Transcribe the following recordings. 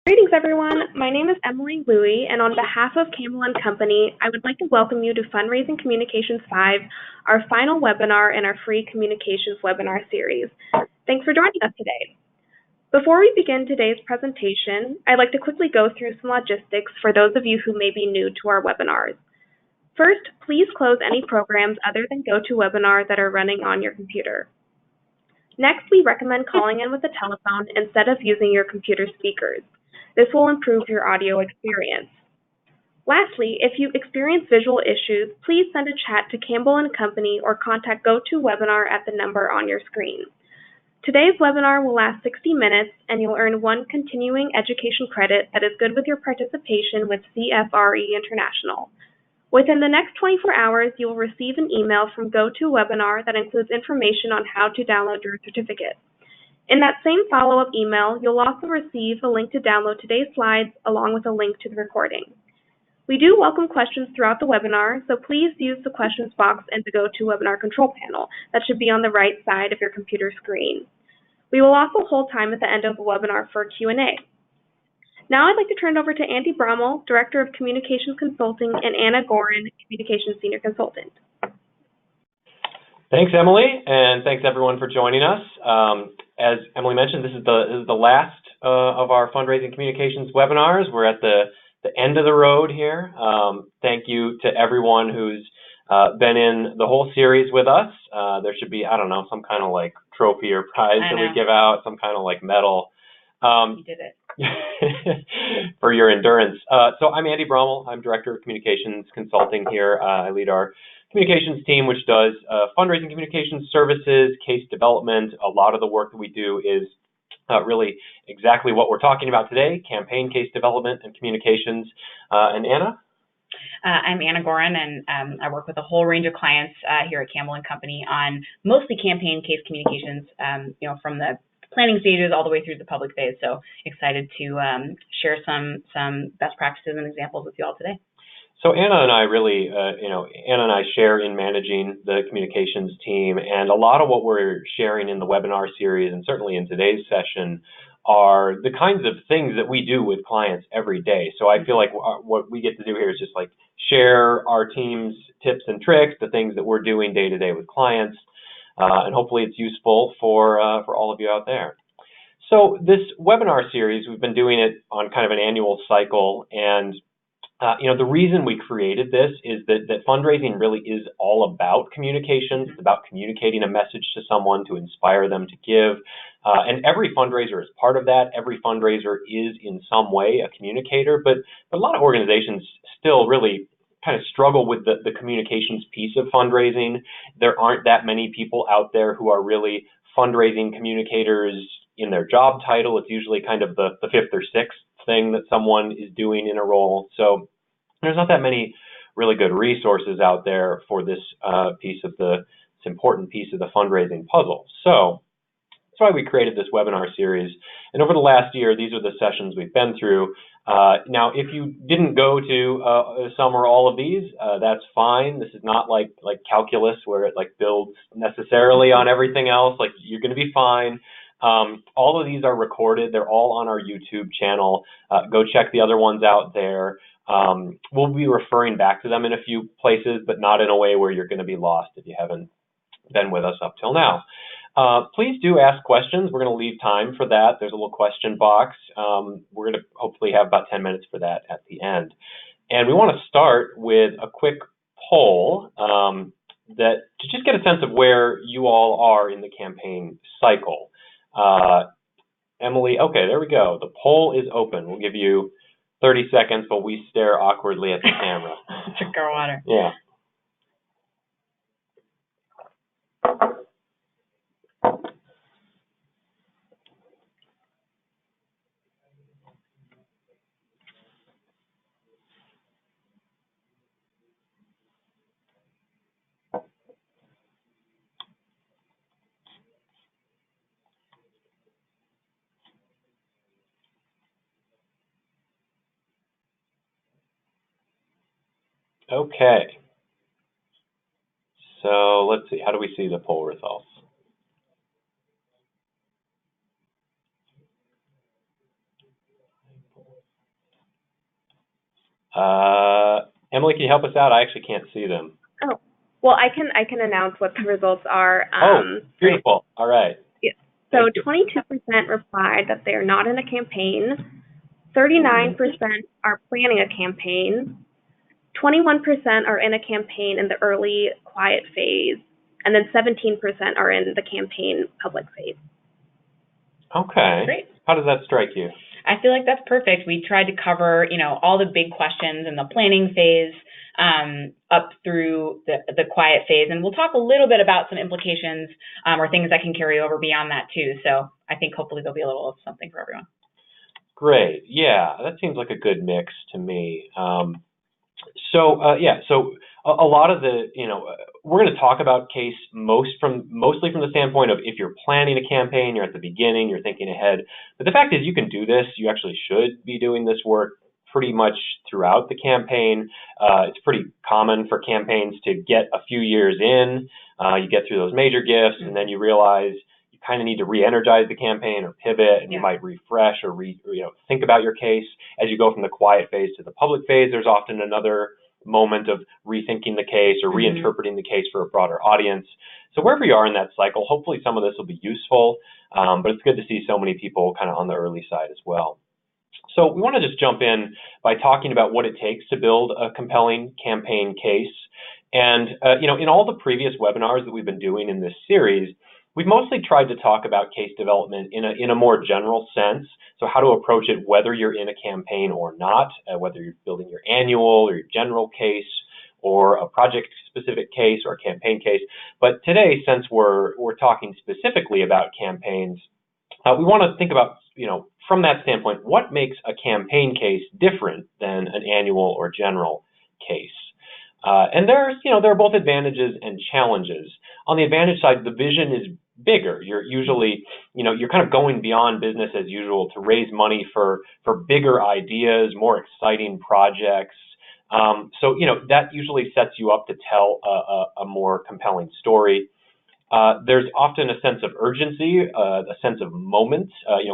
Greetings, everyone. My name is Emily Louie, and on behalf of Campbell & Company, I would like to welcome you to Fundraising Communications 5, our final webinar in our free communications webinar series. Thanks for joining us today. Before we begin today's presentation, I'd like to quickly go through some logistics for those of you who may be new to our webinars. First, please close any programs other than GoToWebinar that are running on your computer. Next, we recommend calling in with a telephone instead of using your computer speakers. This will improve your audio experience. Lastly, if you experience visual issues, please send a chat to Campbell & Company or contact GoToWebinar at the number on your screen. Today's webinar will last 60 minutes, and you'll earn 1 continuing education credit that is good with your participation with CFRE International. Within the next 24 hours, you will receive an email from GoToWebinar that includes information on how to download your certificate. In that same follow-up email, you'll also receive a link to download today's slides along with a link to the recording. We do welcome questions throughout the webinar, so please use the questions box in the GoToWebinar control panel that should be on the right side of your computer screen. We will also hold time at the end of the webinar for Q&A. Now I'd like to turn it over to Andy Brommel, Director of Communications Consulting, and Anna Gorin, Communications Senior Consultant. Thanks, Emily, and thanks everyone for joining us. As Emily mentioned, this is the last of our fundraising communications webinars. We're at the end of the road here. Thank you to everyone who's been in the whole series with us. There should be, I don't know, some kind of like trophy or prize that we give out, some kind of like medal. You did it. For your endurance. So I'm Andy Brommel. I'm Director of Communications Consulting here. I lead our communications team, which does fundraising communications services, case development. A lot of the work that we do is really exactly what we're talking about today, campaign case development and communications. And Anna? I'm Anna Gorin, and I work with a whole range of clients here at Campbell & Company on mostly campaign case communications, from the planning stages all the way through the public phase. So excited to share some best practices and examples with you all today. So Anna and I really, Anna and I share in managing the communications team, and a lot of what we're sharing in the webinar series, and certainly in today's session, are the kinds of things that we do with clients every day. So I feel like what we get to do here is just like share our team's tips and tricks, the things that we're doing day to day with clients. And hopefully it's useful for all of you out there. So this webinar series, we've been doing it on kind of an annual cycle, and the reason we created this is that fundraising really is all about communications. It's about communicating a message to someone to inspire them to give, and every fundraiser is part of that. Every fundraiser is in some way a communicator, but a lot of organizations still really kind of struggle with the communications piece of fundraising. There aren't that many people out there who are really fundraising communicators in their job title. It's usually kind of the fifth or sixth thing that someone is doing in a role. So there's not that many really good resources out there for this important piece of the fundraising puzzle. So that's why we created this webinar series. And over the last year, these are the sessions we've been through. Now, if you didn't go to some or all of these, that's fine. This is not like calculus where it like builds necessarily on everything else. Like, you're going to be fine. All of these are recorded. They're all on our YouTube channel. Go check the other ones out there. We'll be referring back to them in a few places, but not in a way where you're going to be lost if you haven't been with us up till now. Please do ask questions. We're going to leave time for that. There's a little question box. We're going to hopefully have about 10 minutes for that at the end. And we want to start with a quick poll to just get a sense of where you all are in the campaign cycle. Emily, okay, there we go. The poll is open. We'll give you 30 seconds while we stare awkwardly at the camera. Drink our water. Yeah. Okay. So let's see, how do we see the poll results? Emily, can you help us out? I actually can't see them. Oh, well, I can announce what the results are. Beautiful. All right. Yeah. So 22% replied that they're not in a campaign. 39% are planning a campaign. 21% are in a campaign in the early quiet phase, and then 17% are in the campaign public phase. Okay. Great. How does that strike you? I feel like that's perfect. We tried to cover, all the big questions in the planning phase, up through the quiet phase, and we'll talk a little bit about some implications or things that can carry over beyond that too. So I think hopefully there'll be a little of something for everyone. Great. Yeah, that seems like a good mix to me. So a lot of the, we're going to talk about case mostly from the standpoint of if you're planning a campaign, you're at the beginning, you're thinking ahead. But the fact is you can do this. You actually should be doing this work pretty much throughout the campaign. It's pretty common for campaigns to get a few years in. You get through those major gifts, and then you realize you kind of need to re-energize the campaign or pivot, and you might refresh or think about your case. As you go from the quiet phase to the public phase, there's often another moment of rethinking the case or reinterpreting the case for a broader audience. So wherever you are in that cycle, hopefully some of this will be useful, but it's good to see so many people kind of on the early side as well. So we want to just jump in by talking about what it takes to build a compelling campaign case. And, in all the previous webinars that we've been doing in this series, we've mostly tried to talk about case development in a more general sense. So how to approach it, whether you're in a campaign or not, whether you're building your annual or your general case or a project-specific case or a campaign case. But today, since we're talking specifically about campaigns, we want to think about, from that standpoint, what makes a campaign case different than an annual or general case. And there are both advantages and challenges. On the advantage side, the vision is bigger. You're usually, you're kind of going beyond business as usual to raise money for bigger ideas, more exciting projects. So that usually sets you up to tell a more compelling story. There's often a sense of urgency, a sense of moment.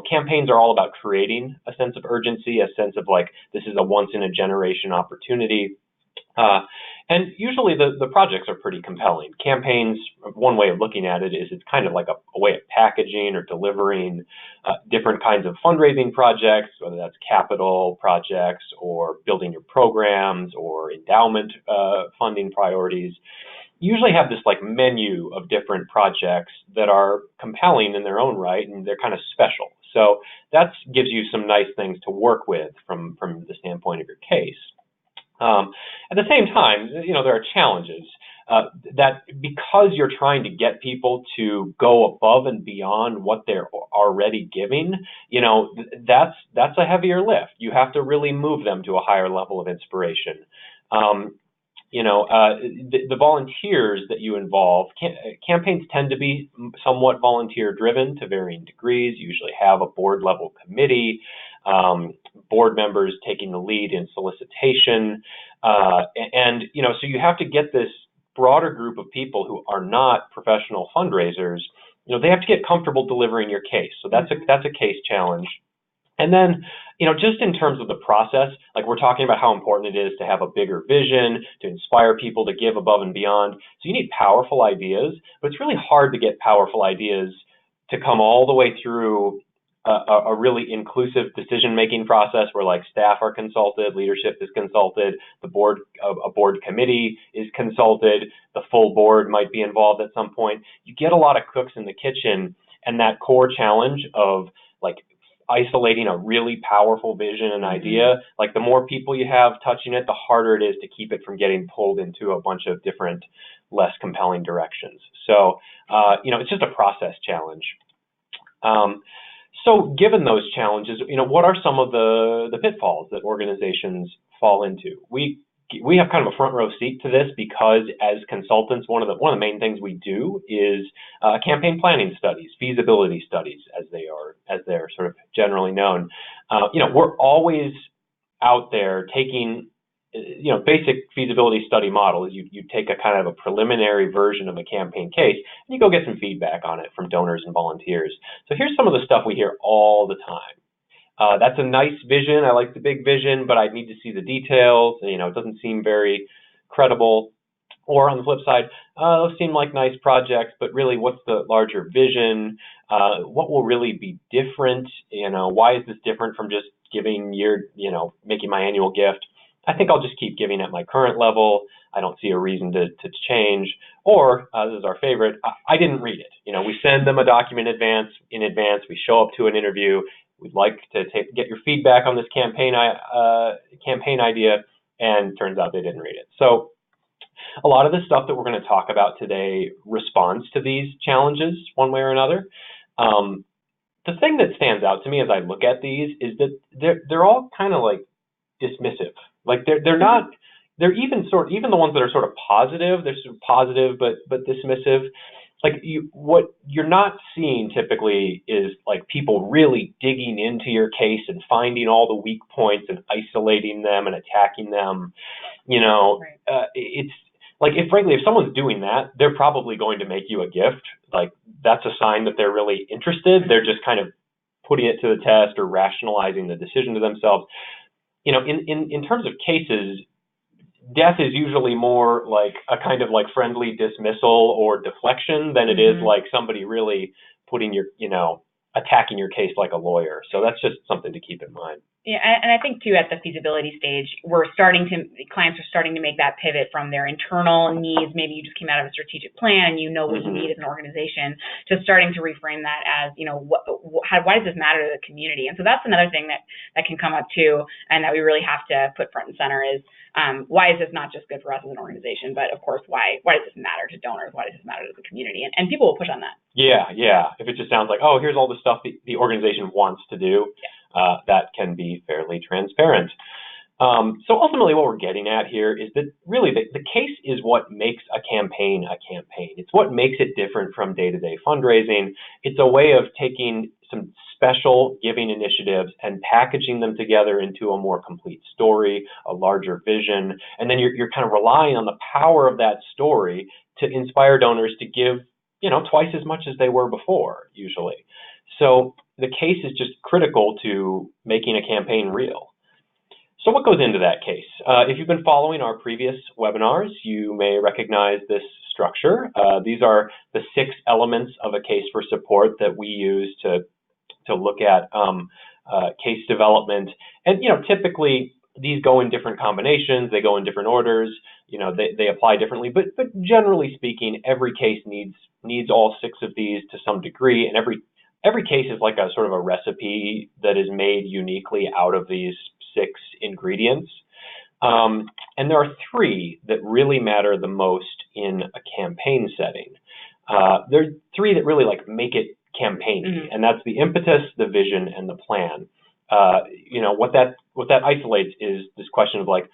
Campaigns are all about creating a sense of urgency, a sense of like, this is a once in a generation opportunity. And usually the projects are pretty compelling. Campaigns, one way of looking at it is it's kind of like a way of packaging or delivering different kinds of fundraising projects, whether that's capital projects or building your programs or endowment funding priorities. Usually have this like menu of different projects that are compelling in their own right, and they're kind of special. So that gives you some nice things to work with from the standpoint of your case. At the same time, there are challenges that because you're trying to get people to go above and beyond what they're already giving, that's a heavier lift. You have to really move them to a higher level of inspiration. The volunteers that you involve, campaigns tend to be somewhat volunteer driven to varying degrees. You usually have a board level committee, board members taking the lead in solicitation. So you have to get this broader group of people who are not professional fundraisers. They have to get comfortable delivering your case. So that's a case challenge. And then, just in terms of the process, like we're talking about how important it is to have a bigger vision, to inspire people to give above and beyond. So you need powerful ideas, but it's really hard to get powerful ideas to come all the way through a really inclusive decision-making process where like staff are consulted, leadership is consulted, a board committee is consulted, the full board might be involved at some point. You get a lot of cooks in the kitchen, and that core challenge of like isolating a really powerful vision and idea, like the more people you have touching it, the harder it is to keep it from getting pulled into a bunch of different, less compelling directions. So, it's just a process challenge. So given those challenges, what are some of the pitfalls that organizations fall into? We have kind of a front row seat to this because as consultants, one of the main things we do is campaign planning studies, feasibility studies, as they're sort of generally known. We're always out there taking, basic feasibility study model is you take a kind of a preliminary version of a campaign case and you go get some feedback on it from donors and volunteers. So here's some of the stuff we hear all the time. That's a nice vision. I like the big vision, but I need to see the details. You know, it doesn't seem very credible. Or on the flip side, those seem like nice projects, but really, what's the larger vision? What will really be different? You know, why is this different from just giving making my annual gift? I think I'll just keep giving at my current level. I don't see a reason to change. Or this is our favorite. I didn't read it. You know, we send them a document in advance. We show up to an interview. We'd like to get your feedback on this campaign idea, and turns out they didn't read it. So a lot of the stuff that we're going to talk about today responds to these challenges one way or another. The thing that stands out to me as I look at these is that they're all kind of like dismissive. Like they're not. They're even the ones that are sort of positive. They're sort of positive but dismissive. Like what you're not seeing typically is like people really digging into your case and finding all the weak points and isolating them and attacking them. You know, right. It's like if someone's doing that, they're probably going to make you a gift. Like that's a sign that they're really interested. They're just kind of putting it to the test or rationalizing the decision to themselves. You know, in terms of cases, death is usually more like a kind of like friendly dismissal or deflection than it is like somebody really attacking your case like a lawyer. So that's just something to keep in mind. Yeah, and I think too at the feasibility stage, clients are starting to make that pivot from their internal needs. Maybe you just came out of a strategic plan and you know what you need as an organization, to starting to reframe that as, you know, why does this matter to the community? And so that's another thing that can come up too, and that we really have to put front and center is why is this not just good for us as an organization, but of course, why does this matter to donors? Why does this matter to the community? And people will push on that. Yeah. If it just sounds like, oh, here's all the stuff the organization wants to do. That can be fairly transparent. So ultimately what we're getting at here is that really the case is what makes a campaign a campaign. It's what makes it different from day-to-day fundraising. It's a way of taking some special giving initiatives and packaging them together into a more complete story, a larger vision, and then you're kind of relying on the power of that story to inspire donors to give, you know, twice as much as they were before, usually. So the case is just critical to making a campaign real. So what goes into that case? If you've been following our previous webinars, you may recognize this structure. These are the 6 elements of a case for support that we use to look at case development. And, you know, typically these go in different combinations, they go in different orders, you know, they apply differently, but generally speaking, every case needs all 6 of these to some degree, and every case is like a sort of a recipe that is made uniquely out of these 6 ingredients. And there are 3 that really matter the most in a campaign setting. There are 3 that really like make it campaigny, and that's the impetus, the vision, and the plan. You know, what that isolates is this question of like,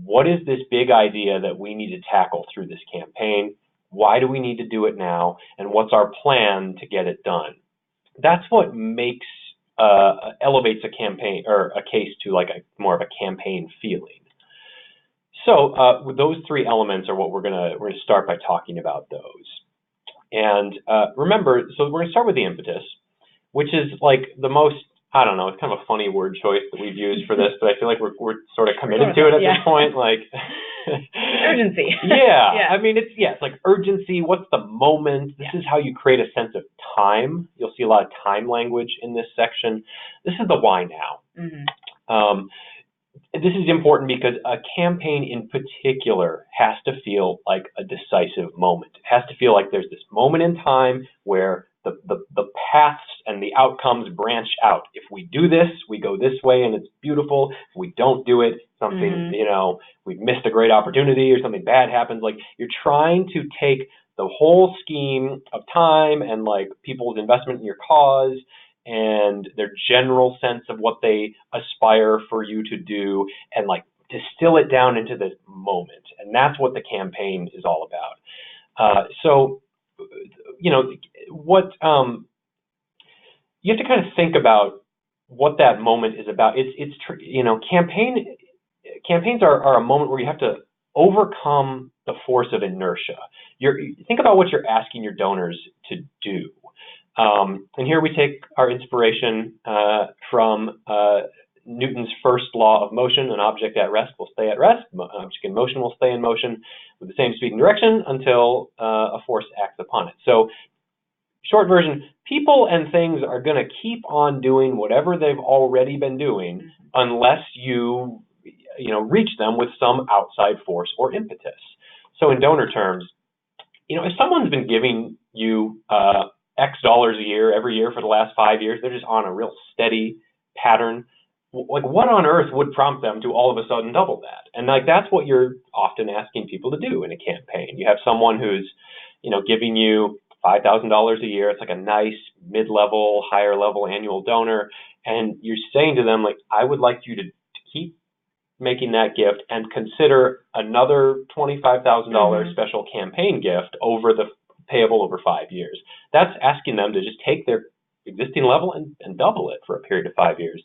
what is this big idea that we need to tackle through this campaign? Why do we need to do it now? And what's our plan to get it done? That's what elevates a campaign or a case to like more of a campaign feeling. So those 3 elements are what we're gonna start by talking about those. And remember, so we're gonna start with the impetus, which is like the most, I don't know, it's kind of a funny word choice that we've used for this, but I feel like we're sort of committed to it at this point. Like urgency. Yeah. I mean, it's like urgency. What's the moment? This is how you create a sense of time. You'll see a lot of time language in this section. This is the why now. This is important because a campaign in particular has to feel like a decisive moment. It has to feel like there's this moment in time where the paths and the outcomes branch out. If we do this, we go this way and it's beautiful. If we don't do it, something, you know, we've missed a great opportunity or something bad happens. Like you're trying to take the whole scheme of time and like people's investment in your cause and their general sense of what they aspire for you to do and like distill it down into this moment. And that's what the campaign is all about. So, you know, what you have to kind of think about what that moment is about. It's you know, campaigns are a moment where you have to overcome the force of inertia. Think about what you're asking your donors to do. And here we take our inspiration from Newton's first law of motion. An object at rest will stay at rest. An object in motion will stay in motion with the same speed and direction until a force acts upon it. So, short version, people and things are going to keep on doing whatever they've already been doing unless you reach them with some outside force or impetus. So in donor terms, if someone's been giving you X dollars a year every year for the last 5 years, they're just on a real steady pattern. Like, what on earth would prompt them to all of a sudden double that? And that's what you're often asking people to do in a campaign. You have someone who's, giving you $5,000 a year. It's like a nice mid-level, higher-level annual donor, and you're saying to them, I would like you to keep making that gift and consider another $25,000 special campaign gift payable over 5 years. That's asking them to just take their existing level and double it for a period of 5 years.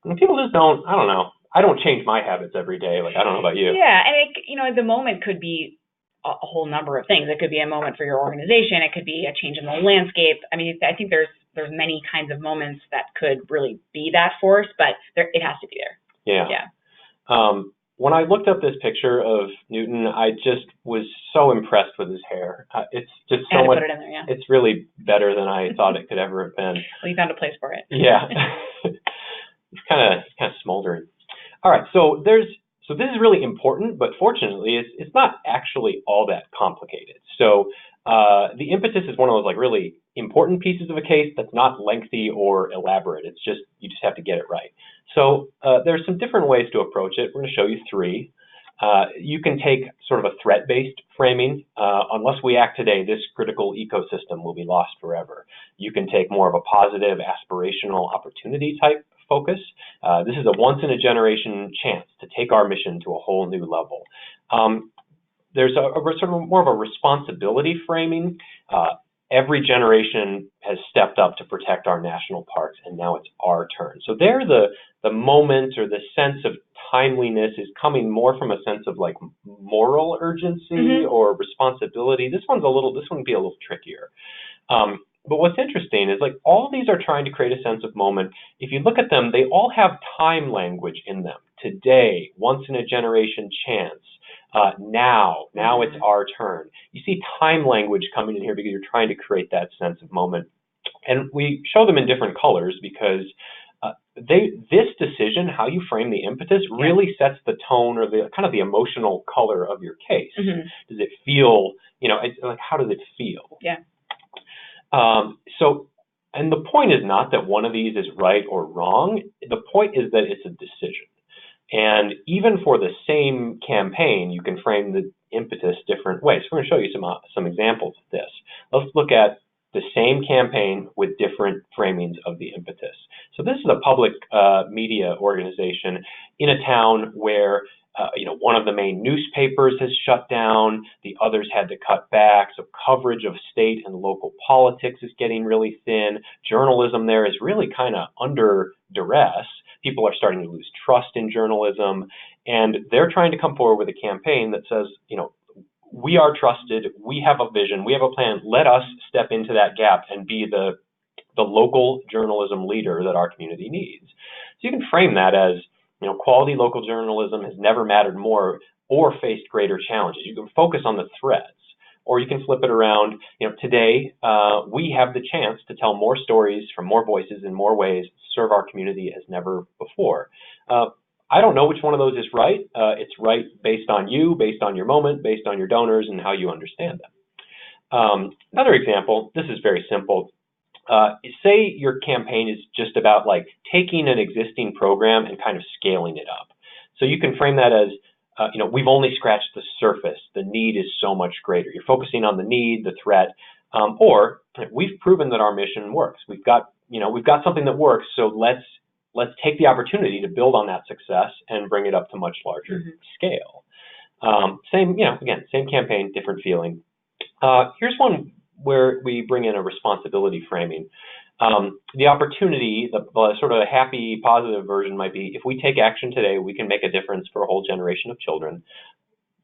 And people just don't, I don't know. I don't change my habits every day. I don't know about you. Yeah, and the moment could be a whole number of things. It could be a moment for your organization. It could be a change in the landscape. I think there's many kinds of moments that could really be that force, but it has to be there. Yeah. When I looked up this picture of Newton, I just was so impressed with his hair. It's just so much. Put it in there, yeah. It's really better than I thought it could ever have been. Well, you found a place for it. Yeah. It's kind of smoldering. All right, so this is really important, but fortunately, it's not actually all that complicated. So the impetus is one of those really important pieces of a case that's not lengthy or elaborate. It's just you just have to get it right. So there's some different ways to approach it. We're going to show you 3. You can take sort of a threat-based framing. Unless we act today, this critical ecosystem will be lost forever. You can take more of a positive, aspirational opportunity type focus. This is a once-in-a-generation chance to take our mission to a whole new level. There's a sort of more of a responsibility framing. Every generation has stepped up to protect our national parks, and now it's our turn. So there, the moment or the sense of timeliness is coming more from a sense of moral urgency or responsibility. This one would be a little trickier. But what's interesting is all of these are trying to create a sense of moment. If you look at them, they all have time language in them. Today, once in a generation chance. Now it's our turn. You see time language coming in here because you're trying to create that sense of moment. And we show them in different colors because this decision, how you frame the impetus, really sets the tone or the kind of the emotional color of your case. Does it feel, how does it feel? Yeah. And the point is not that one of these is right or wrong. The point is that it's a decision. And even for the same campaign, you can frame the impetus different ways. We're going to show you some examples of this. Let's look at the same campaign with different framings of the impetus. So this is a public media organization in a town where one of the main newspapers has shut down, the others had to cut back, so coverage of state and local politics is getting really thin. Journalism there is really kind of under duress. People are starting to lose trust in journalism, and they're trying to come forward with a campaign that says, we are trusted, we have a vision, we have a plan, let us step into that gap and be the local journalism leader that our community needs. So you can frame that as, quality local journalism has never mattered more or faced greater challenges. You can focus on the threats, or you can flip it around. Today we have the chance to tell more stories from more voices in more ways, serve our community as never before. I don't know which one of those is right. It's right based on you, based on your moment, based on your donors, and how you understand them. Another example, this is very simple. Say your campaign is just about taking an existing program and kind of scaling it up. So you can frame that as, we've only scratched the surface. The need is so much greater. You're focusing on the need, the threat, or we've proven that our mission works. We've got something that works. So let's take the opportunity to build on that success and bring it up to much larger scale. Same campaign, different feeling. Here's one where we bring in a responsibility framing. The opportunity, the sort of happy, positive version might be, if we take action today, we can make a difference for a whole generation of children.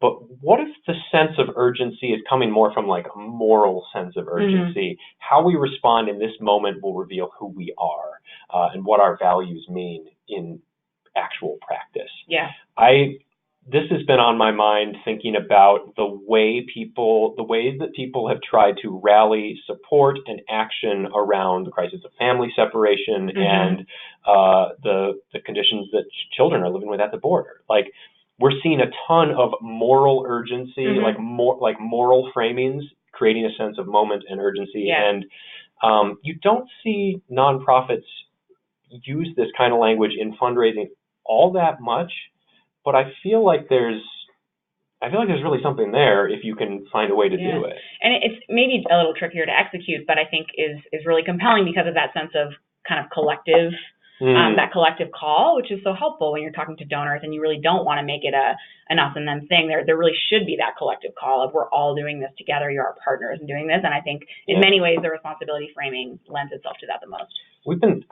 but what if the sense of urgency is coming more from like a moral sense of urgency? How we respond in this moment will reveal who we are and what our values mean in actual practice. Yeah. This has been on my mind thinking about the ways that people have tried to rally support and action around the crisis of family separation and the conditions that children are living with at the border. Like, we're seeing a ton of moral urgency, like moral framings, creating a sense of moment and urgency. And you don't see nonprofits use this kind of language in fundraising all that much. But I feel like there's really something there if you can find a way to do it. And it's maybe a little trickier to execute, but I think is really compelling because of that sense of kind of collective, that collective call, which is so helpful when you're talking to donors and you really don't want to make it an us and them thing. There really should be that collective call of we're all doing this together, you're our partners in doing this. And I think in many ways the responsibility framing lends itself to that the most.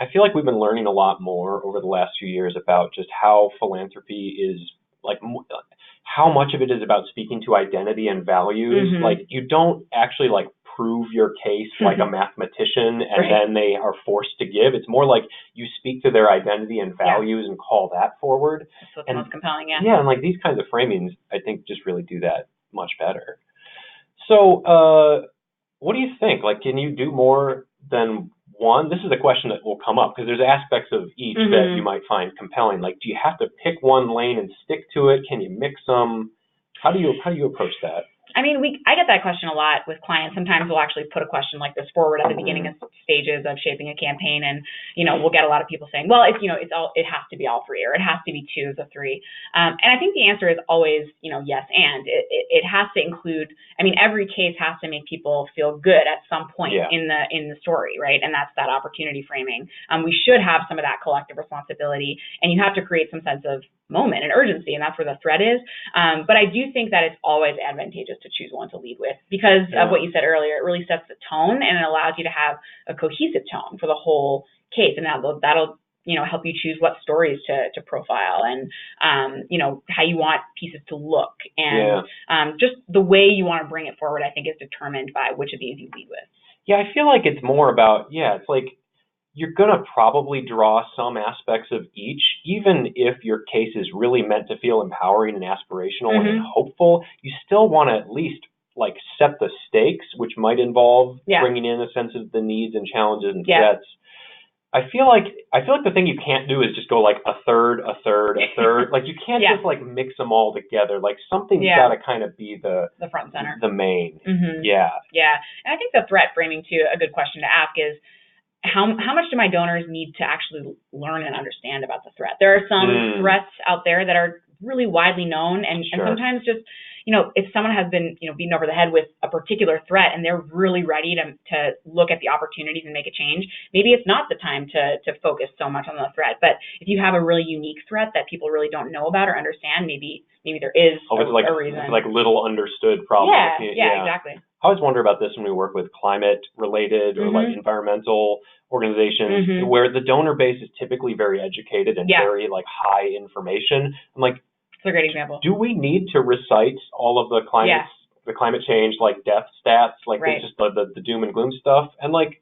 I feel like we've been learning a lot more over the last few years about just how philanthropy is, like, how much of it is about speaking to identity and values. Like, you don't actually like prove your case like a mathematician and then they are forced to give. It's more like you speak to their identity and values and call that forward. That's what's most compelling, Yeah, and like these kinds of framings, I think, just really do that much better. So, what do you think? Like, can you do more than one? This is a question that will come up because there's aspects of each that you might find compelling. Like, do you have to pick one lane and stick to it? Can you mix them? How do you approach that? I mean, I get that question a lot with clients. Sometimes we'll actually put a question like this forward at the beginning of stages of shaping a campaign, and we'll get a lot of people saying, "Well, it has to be all three, or it has to be two of the three." And I think the answer is always, yes, and it has to include. I mean, every case has to make people feel good at some point in the story, right? And that's that opportunity framing. We should have some of that collective responsibility, and you have to create some sense of moment and urgency, and that's where the thread is. But I do think that it's always advantageous to choose one to lead with because of what you said earlier. It really sets the tone and it allows you to have a cohesive tone for the whole case, and that'll help you choose what stories to profile and how you want pieces to look, and just the way you want to bring it forward, I think, is determined by which of these you lead with. Yeah, I feel like it's more about it's like you're going to probably draw some aspects of each, even if your case is really meant to feel empowering and aspirational and hopeful. You still want to at least like set the stakes, which might involve bringing in a sense of the needs and challenges and threats. I feel like the thing you can't do is just go like a third. Like, you can't just like mix them all together. Like, something's got to kind of be the front and center, the main. Yeah. And I think the threat framing too, a good question to ask is, how much do my donors need to actually learn and understand about the threat? There are some threats out there that are really widely known, and sometimes just, if someone has been, beaten over the head with a particular threat and they're really ready to look at the opportunities and make a change, maybe it's not the time to focus so much on the threat. But if you have a really unique threat that people really don't know about or understand, maybe there is a reason. It's like little understood problem. Yeah, exactly. I always wonder about this when we work with climate-related or like environmental organizations where the donor base is typically very educated and very like high information. I'm like, it's a great example. Do we need to recite all of the climate change like death stats, like just the doom and gloom stuff? And like,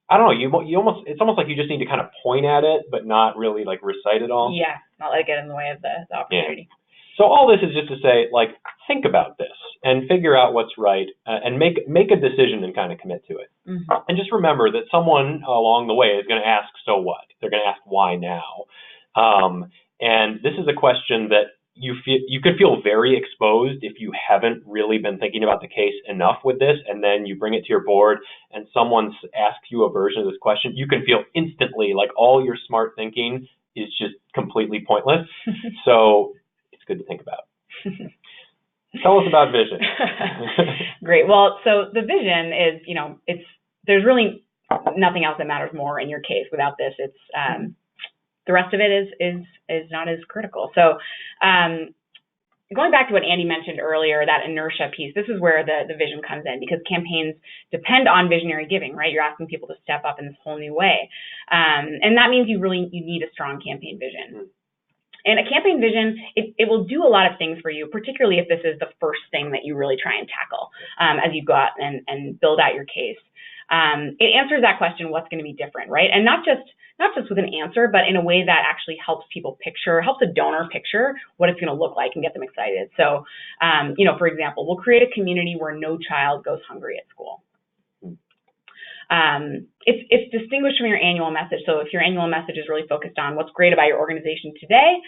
I don't know, it's almost like you just need to kind of point at it, but not really like recite it all. Yeah, not let it get in the way of the opportunity. Yeah. So all this is just to say, like, think about this and figure out what's right and make a decision and kind of commit to it. And just remember that someone along the way is going to ask, so what? They're going to ask, why now? And this is a question that you could feel very exposed if you haven't really been thinking about the case enough with this, and then you bring it to your board and someone asks you a version of this question. You can feel instantly like all your smart thinking is just completely pointless. So good to think about. Tell us about vision. Great. Well, so the vision is, there's really nothing else that matters more in your case without this. It's the rest of it is not as critical. So going back to what Andy mentioned earlier, that inertia piece, this is where the vision comes in, because campaigns depend on visionary giving, right? You're asking people to step up in this whole new way. And that means you need a strong campaign vision. And a campaign vision, it will do a lot of things for you, particularly if this is the first thing that you really try and tackle as you go out and build out your case. It answers that question, what's going to be different, right? And not just with an answer, but in a way that actually helps people helps a donor picture what it's going to look like and get them excited. So, for example, we'll create a community where no child goes hungry at school. It's distinguished from your annual message. So if your annual message is really focused on what's great about your organization today,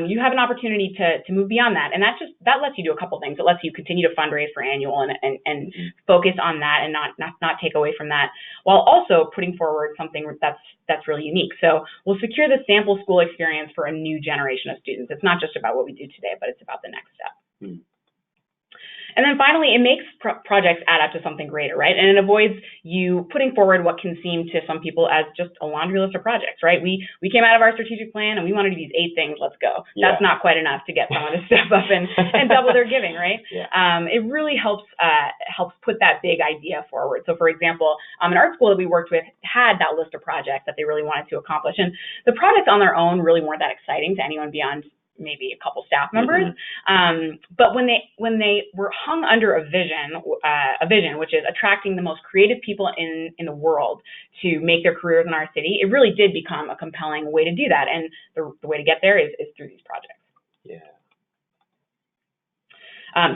you have an opportunity to move beyond that. And that lets you do a couple things. It lets you continue to fundraise for annual and focus on that and not take away from that, while also putting forward something that's really unique. So we'll secure the sample school experience for a new generation of students. It's not just about what we do today, but it's about the next step. And then finally, it makes projects add up to something greater, right? And it avoids you putting forward what can seem to some people as just a laundry list of projects, right? We came out of our strategic plan and we want to do these 8 things, let's go. Yeah. That's not quite enough to get someone to step up and double their giving, right? Yeah. It really helps put that big idea forward. So for example, an art school that we worked with had that list of projects that they really wanted to accomplish. And the projects on their own really weren't that exciting to anyone beyond maybe a couple staff members, but when they were hung under a vision, which is attracting the most creative people in the world to make their careers in our city, it really did become a compelling way to do that. And the way to get there is through these projects. Yeah.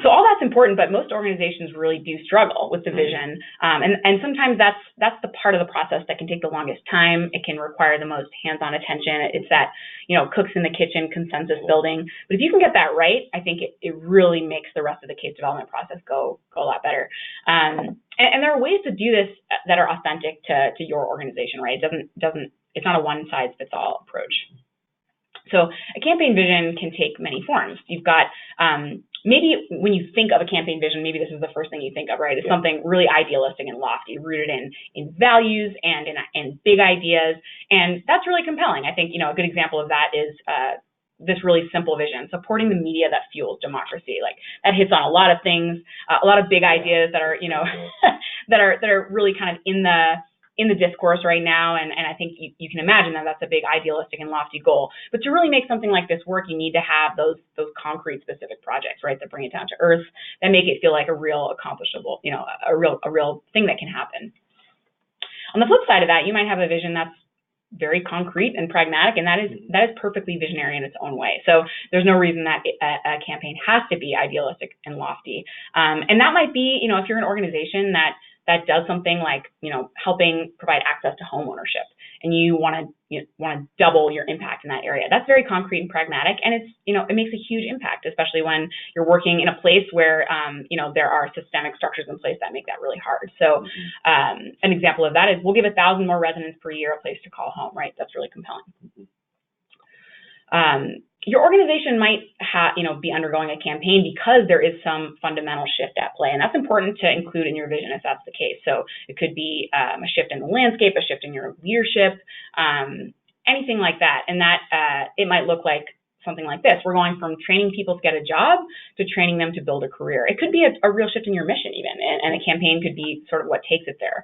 So all that's important, but most organizations really do struggle with the vision, and sometimes that's the part of the process that can take the longest time. It can require the most hands-on attention. It's that cooks in the kitchen consensus building. But if you can get that right, I think it really makes the rest of the case development process go a lot better. And there are ways to do this that are authentic to your organization, right? It's not a one-size-fits-all approach. So a campaign vision can take many forms. You've got maybe when you think of a campaign vision, maybe this is the first thing you think of, right? It's something really idealistic and lofty, rooted in values and in big ideas, and that's really compelling. I think a good example of that is this really simple vision: supporting the media that fuels democracy. Like that hits on a lot of things, a lot of big ideas that are that are really kind of in the discourse right now, and I think you can imagine that that's a big idealistic and lofty goal. But to really make something like this work, you need to have those concrete specific projects, right, that bring it down to earth, that make it feel like a real accomplishable, a real thing that can happen. On the flip side of that, you might have a vision that's very concrete and pragmatic, and that is perfectly visionary in its own way. So there's no reason that a campaign has to be idealistic and lofty. And that might be, if you're an organization that does something like, helping provide access to home ownership, and you want to double your impact in that area. That's very concrete and pragmatic, and it makes a huge impact, especially when you're working in a place where there are systemic structures in place that make that really hard. So an example of that is we'll give 1,000 more residents per year a place to call home, right? That's really compelling. Your organization might be undergoing a campaign because there is some fundamental shift at play, and that's important to include in your vision if that's the case. So it could be a shift in the landscape, a shift in your leadership, anything like that. And that it might look like something like this: we're going from training people to get a job to training them to build a career. It could be a real shift in your mission even, and a campaign could be sort of what takes it there.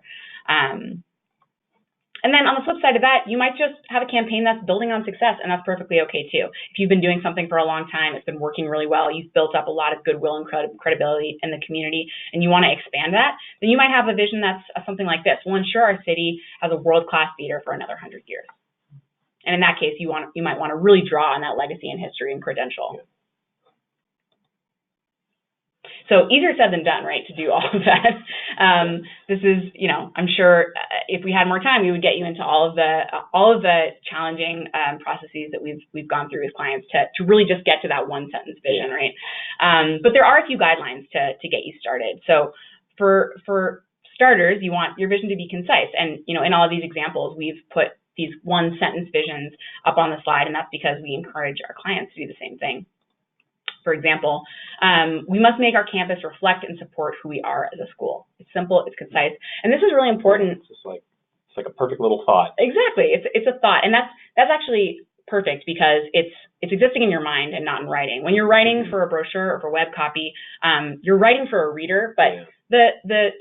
And then on the flip side of that, you might just have a campaign that's building on success, and that's perfectly okay too. If you've been doing something for a long time, it's been working really well, you've built up a lot of goodwill and credibility in the community, and you want to expand that, then you might have a vision that's something like this: we'll ensure our city has a world-class theater for another 100 years. And in that case, you might want to really draw on that legacy and history and credential. So easier said than done, right, to do all of that. This is, I'm sure if we had more time, we would get you into all of the challenging processes that we've gone through with clients to really just get to that one sentence vision, right? But there are a few guidelines to get you started. So for starters, you want your vision to be concise, and in all of these examples, we've put these one sentence visions up on the slide, and that's because we encourage our clients to do the same thing. For example, we must make our campus reflect and support who we are as a school. It's simple, it's concise, and this is really important. It's like a perfect little thought. Exactly, it's a thought, and that's actually perfect because it's existing in your mind and not in writing. When you're writing for a brochure or for web copy, you're writing for a reader, but the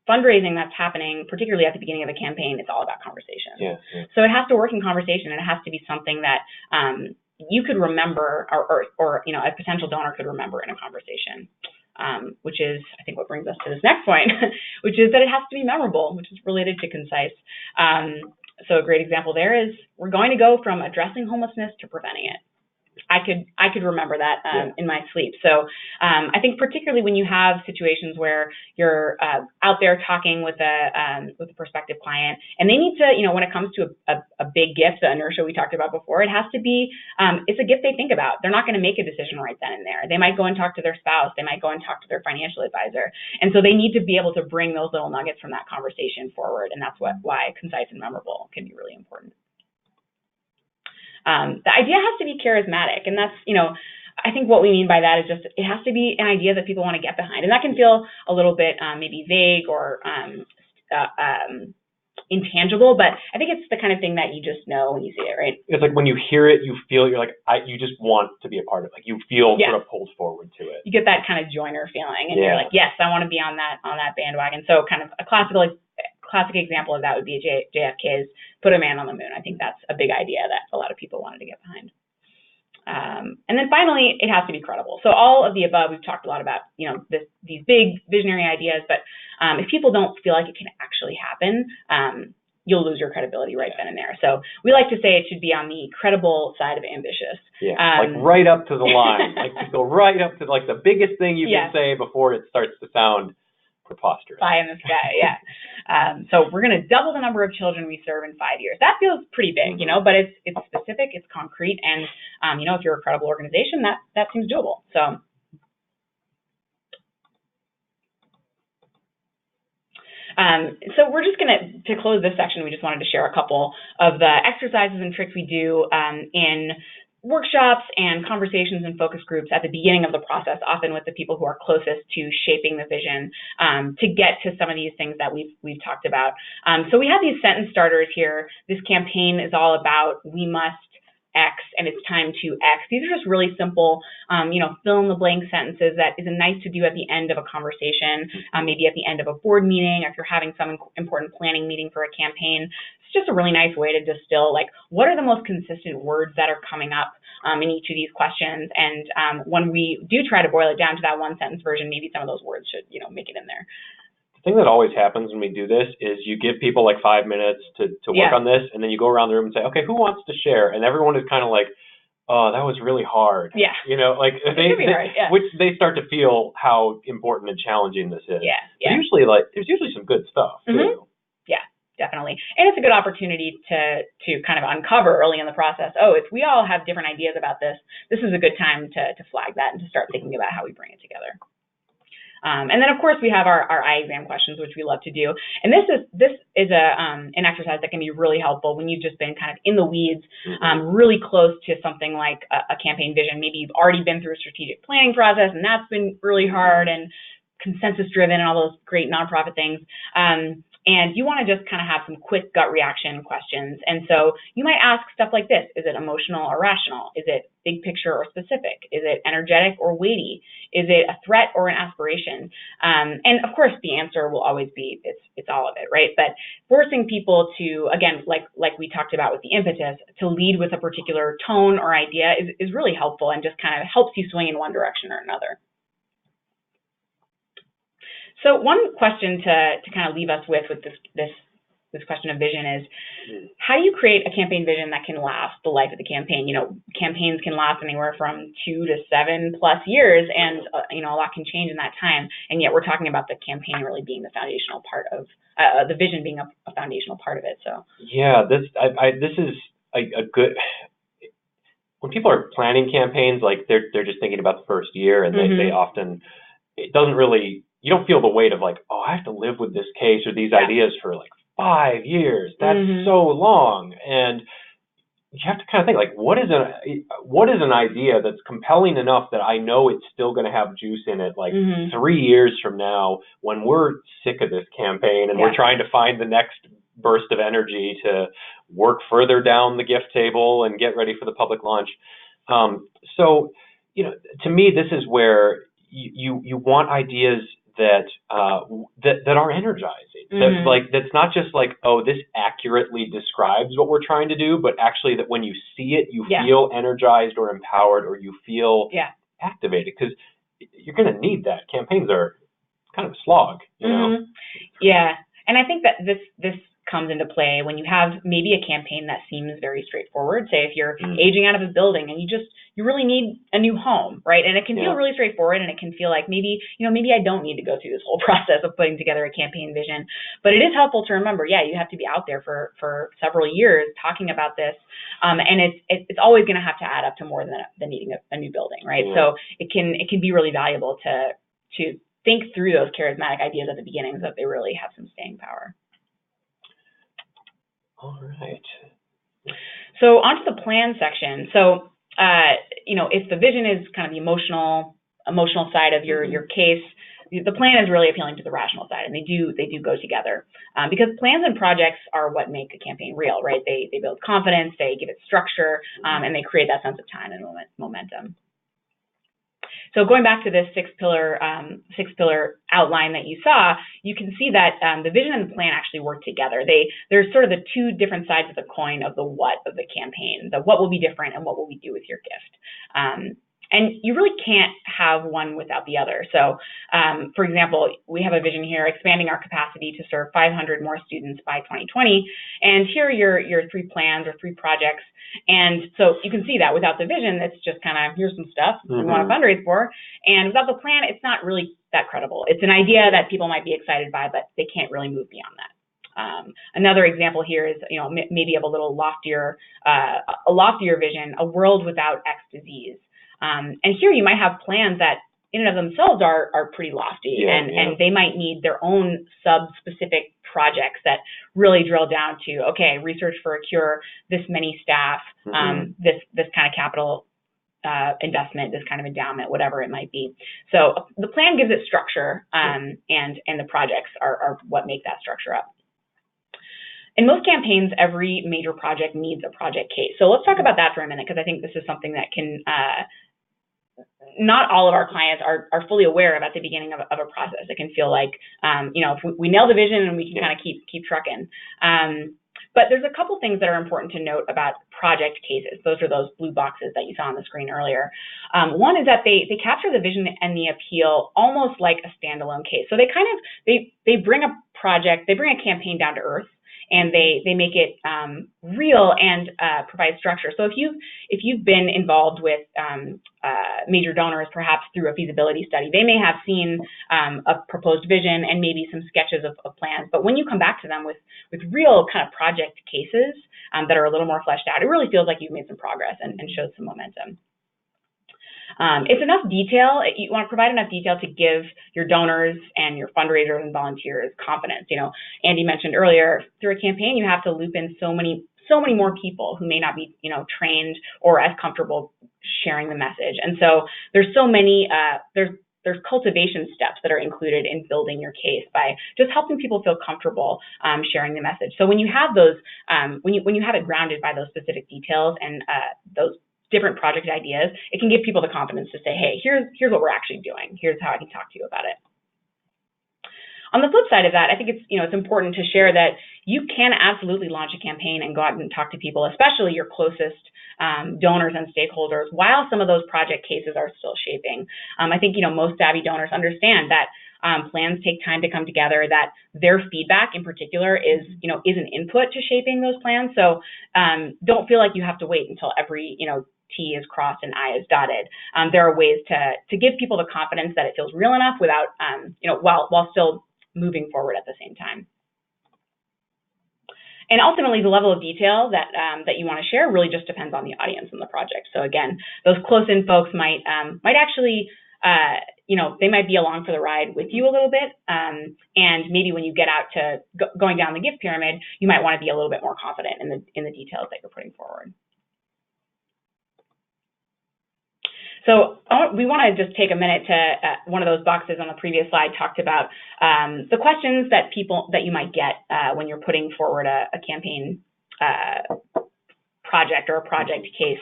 fundraising that's happening, particularly at the beginning of a campaign, it's all about conversation. Yeah. So it has to work in conversation, and it has to be something that you could remember, or a potential donor could remember in a conversation. Which is, I think, what brings us to this next point, which is that it has to be memorable, which is related to concise. So a great example there is we're going to go from addressing homelessness to preventing it. I could remember that in my sleep. So I think particularly when you have situations where you're out there talking with a prospective client, and they need to, when it comes to a big gift, the inertia we talked about before, it has to be, it's a gift they think about. They're not going to make a decision right then and there. They might go and talk to their spouse. They might go and talk to their financial advisor. And so they need to be able to bring those little nuggets from that conversation forward. And that's why concise and memorable can be really important. The idea has to be charismatic, and that's, I think what we mean by that is just it has to be an idea that people want to get behind, and that can feel a little bit maybe vague or intangible, but I think it's the kind of thing that you just know when you see it, right? It's like when you hear it, you feel you're like you just want to be a part of it. Like you feel sort of pulled forward to it. You get that kind of joiner feeling, and you're like, yes, I want to be on that bandwagon. So kind of a classic example of that would be JFK's "Put a Man on the Moon." I think that's a big idea that a lot of people wanted to get behind. And then finally, it has to be credible. So all of the above, we've talked a lot about, these big visionary ideas, but if people don't feel like it can actually happen, you'll lose your credibility right then and there. So we like to say it should be on the credible side of ambitious. Yeah, like right up to the line. Like to go right up to like the biggest thing you can say before it starts to sound preposterous. Pie in the sky, yeah. So we're going to double the number of children we serve in 5 years. That feels pretty big, but it's specific, it's concrete, and if you're a credible organization, that seems doable. So we're just going to close this section, we just wanted to share a couple of the exercises and tricks we do in workshops and conversations and focus groups at the beginning of the process, often with the people who are closest to shaping the vision, to get to some of these things that we've talked about. So we have these sentence starters here. This campaign is all about we must X and it's time to X. These are just really simple, fill in the blank sentences that is nice to do at the end of a conversation, maybe at the end of a board meeting, if you're having some important planning meeting for a campaign. It's just a really nice way to distill, like, what are the most consistent words that are coming up in each of these questions. And when we do try to boil it down to that one sentence version, maybe some of those words should, make it in there. The thing that always happens when we do this is you give people like 5 minutes to work on this, and then you go around the room and say, okay, who wants to share? And everyone is kind of like, oh, that was really hard. Yeah. Which they start to feel how important and challenging this is. Yeah. But usually, there's usually some good stuff too. Yeah, definitely. And it's a good opportunity to kind of uncover early in the process, if we all have different ideas about this, this is a good time to flag that and to start thinking about how we bring it together. And then, of course, we have our eye exam questions, which we love to do. And this is an exercise that can be really helpful when you've just been kind of in the weeds, really close to something like a campaign vision. Maybe you've already been through a strategic planning process, and that's been really hard and consensus-driven and all those great nonprofit things. And you want to just kind of have some quick gut reaction questions. And so you might ask stuff like this. Is it emotional or rational? Is it big picture or specific? Is it energetic or weighty? Is it a threat or an aspiration? And of course, the answer will always be it's all of it, right? But forcing people to, again, like we talked about with the impetus, to lead with a particular tone or idea is really helpful and just kind of helps you swing in one direction or another. So one question to kind of leave us with this question of vision is, how do you create a campaign vision that can last the life of the campaign? Campaigns can last anywhere from 2 to 7+ years, and a lot can change in that time. And yet we're talking about the campaign really being the foundational part of the vision being a foundational part of it. So yeah, this is a good. When people are planning campaigns, like they're just thinking about the first year, and they often, it doesn't really. You don't feel the weight of like, oh, I have to live with this case or these ideas for like 5 years. That's so long. And you have to kind of think like, what is an idea that's compelling enough that I know it's still going to have juice in it like 3 years from now when we're sick of this campaign and we're trying to find the next burst of energy to work further down the gift table and get ready for the public launch. So, to me, this is where you want ideas that are energizing. That's not just like, oh, this accurately describes what we're trying to do, but actually that when you see it, you feel energized or empowered, or you feel activated, because you're going to need that. Campaigns are kind of a slog, you know? Yeah, and I think that this comes into play when you have maybe a campaign that seems very straightforward. Say if you're aging out of a building and you really need a new home, right? And it can feel really straightforward, and it can feel like maybe I don't need to go through this whole process of putting together a campaign vision. But it is helpful to remember, you have to be out there for several years talking about this, and it's always going to have to add up to more than needing a new building, right? So it can be really valuable to think through those charismatic ideas at the beginning so that they really have some staying power. All right. So onto the plan section. So, if the vision is kind of the emotional side of your case, the plan is really appealing to the rational side, and they do go together, because plans and projects are what make a campaign real, right? They build confidence, they give it structure, and they create that sense of time and momentum. So going back to this six pillar outline that you saw, you can see that the vision and the plan actually work together. They're sort of the two different sides of the coin of the what of the campaign. The what will be different and what will we do with your gift. And you really can't have one without the other. So, for example, we have a vision here, expanding our capacity to serve 500 more students by 2020. And here are your three plans or three projects. And so you can see that without the vision, it's just kind of, here's some stuff we want to fundraise for. And without the plan, it's not really that credible. It's an idea that people might be excited by, but they can't really move beyond that. Another example here is, maybe of a little loftier vision, a world without X disease. And here you might have plans that in and of themselves are pretty lofty, and they might need their own sub-specific projects that really drill down to, okay, research for a cure, this many staff, this kind of capital investment, this kind of endowment, whatever it might be. So the plan gives it structure, and the projects are what make that structure up. In most campaigns, every major project needs a project case. So let's talk about that for a minute, because I think this is something that can not all of our clients are fully aware of at the beginning of a process. It can feel like, if we nail the vision and we can kind of keep trucking. But there's a couple things that are important to note about project cases. Those are those blue boxes that you saw on the screen earlier. One is that they capture the vision and the appeal almost like a standalone case. So they bring a campaign down to earth, and they make it real and provide structure. So if you've been involved with major donors, perhaps through a feasibility study, they may have seen a proposed vision and maybe some sketches of plans. But when you come back to them with real kind of project cases that are a little more fleshed out, it really feels like you've made some progress and showed some momentum. It's enough detail. You want to provide enough detail to give your donors and your fundraisers and volunteers confidence. Andy mentioned earlier, through a campaign, you have to loop in so many more people who may not be, trained or as comfortable sharing the message. And so there's so many, there's cultivation steps that are included in building your case by just helping people feel comfortable sharing the message. So when you have those, when you have it grounded by those specific details and those different project ideas, it can give people the confidence to say, hey, here's what we're actually doing. Here's how I can talk to you about it. On the flip side of that, I think it's important to share that you can absolutely launch a campaign and go out and talk to people, especially your closest donors and stakeholders, while some of those project cases are still shaping. I think most savvy donors understand that plans take time to come together, that their feedback in particular is an input to shaping those plans. So don't feel like you have to wait until every T is crossed and I is dotted. There are ways to give people the confidence that it feels real enough without while still moving forward at the same time. And ultimately, the level of detail that you want to share really just depends on the audience and the project. So again, those close-in folks might actually, they might be along for the ride with you a little bit. And maybe when you get out to going down the gift pyramid, you might want to be a little bit more confident in the details that you're putting forward. So we want to just take a minute to, one of those boxes on the previous slide talked about the questions that you might get when you're putting forward a campaign project or a project case.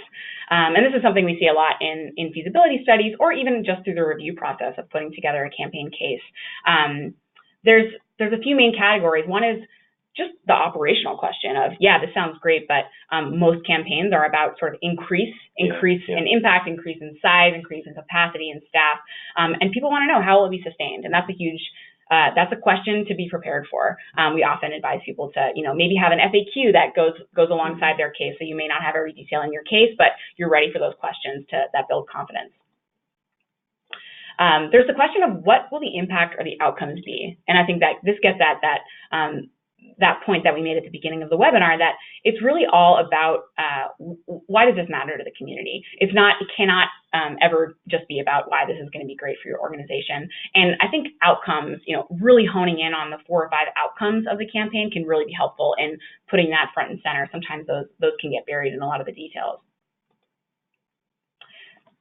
And this is something we see a lot in feasibility studies, or even just through the review process of putting together a campaign case. There's a few main categories. One is just the operational question of, yeah, this sounds great, but most campaigns are about sort of increase in impact, increase in size, increase in capacity and staff, and people want to know how will it be sustained, and that's a question to be prepared for. We often advise people to, maybe have an FAQ that goes alongside their case, so you may not have every detail in your case, but you're ready for those questions that build confidence. There's the question of what will the impact or the outcomes be, and I think that this gets at that point that we made at the beginning of the webinar, that it's really all about why does this matter to the community? It cannot ever just be about why this is going to be great for your organization. And I think outcomes, really honing in on the 4 or 5 outcomes of the campaign can really be helpful in putting that front and center. Sometimes those can get buried in a lot of the details.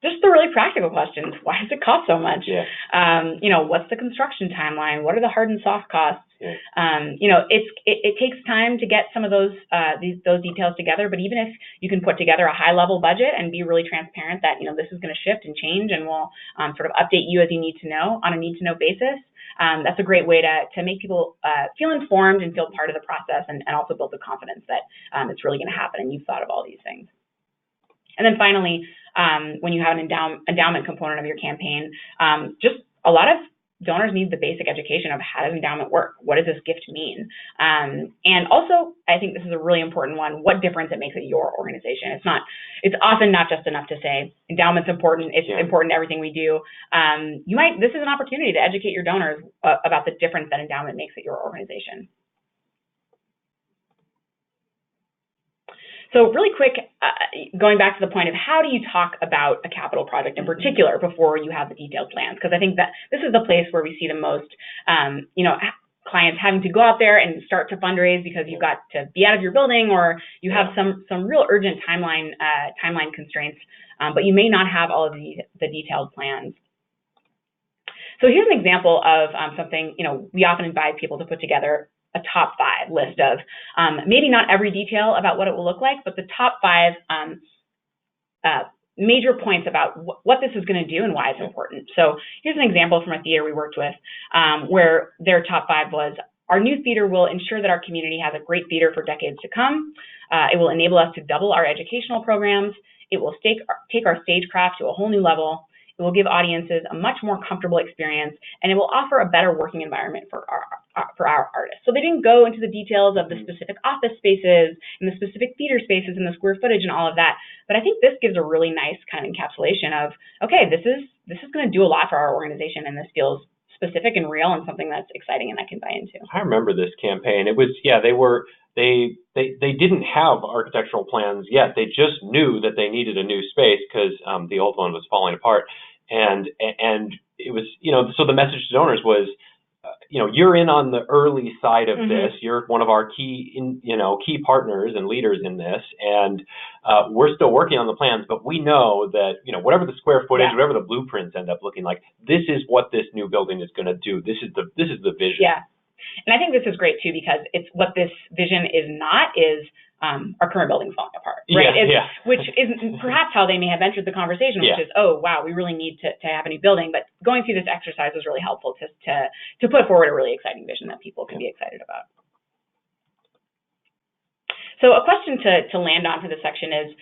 Just the really practical questions. Why does it cost so much? Yeah. What's the construction timeline? What are the hard and soft costs? Yeah. It takes time to get some of those details together, but even if you can put together a high-level budget and be really transparent that, this is going to shift and change, and we'll sort of update you as you need to know on a need-to-know basis, that's a great way to make people feel informed and feel part of the process, and also build the confidence that it's really going to happen and you've thought of all these things. And then finally, when you have an endowment component of your campaign, just a lot of donors need the basic education of how does endowment work? What does this gift mean? And also, I think this is a really important one, what difference it makes at your organization. It's often not just enough to say endowment's important, it's important to everything we do. This is an opportunity to educate your donors about the difference that endowment makes at your organization. So really quick, going back to the point of how do you talk about a capital project in particular before you have the detailed plans? Because I think that this is the place where we see the most, clients having to go out there and start to fundraise because you've got to be out of your building, or you have some real urgent timeline constraints, but you may not have all of the detailed plans. So here's an example of something, we often advise people to put together a top 5 list of maybe not every detail about what it will look like, but the top 5 major points about what this is going to do and why it's important. So here's an example from a theater we worked with where their top 5 was, our new theater will ensure that our community has a great theater for decades to come. It will enable us to double our educational programs. It will take our stagecraft to a whole new level. It will give audiences a much more comfortable experience, and it will offer a better working environment for our artists. So they didn't go into the details of the specific office spaces and the specific theater spaces and the square footage and all of that. But I think this gives a really nice kind of encapsulation of, okay, this is going to do a lot for our organization, and this feels specific and real and something that's exciting and I can buy into. I remember this campaign. It was, they didn't have architectural plans yet. They just knew that they needed a new space because the old one was falling apart. And it was, so the message to donors was, you're in on the early side of this. You're one of our key partners and leaders in this, and we're still working on the plans. But we know that whatever the square footage, whatever the blueprints end up looking like, this is what this new building is going to do. This is the vision. Yeah, and I think this is great too, because it's what this vision is not is. Our current building's falling apart, right? Which is perhaps how they may have entered the conversation, which is, oh, wow, we really need to have a new building. But going through this exercise was really helpful to put forward a really exciting vision that people can be excited about. So a question to land on for this section is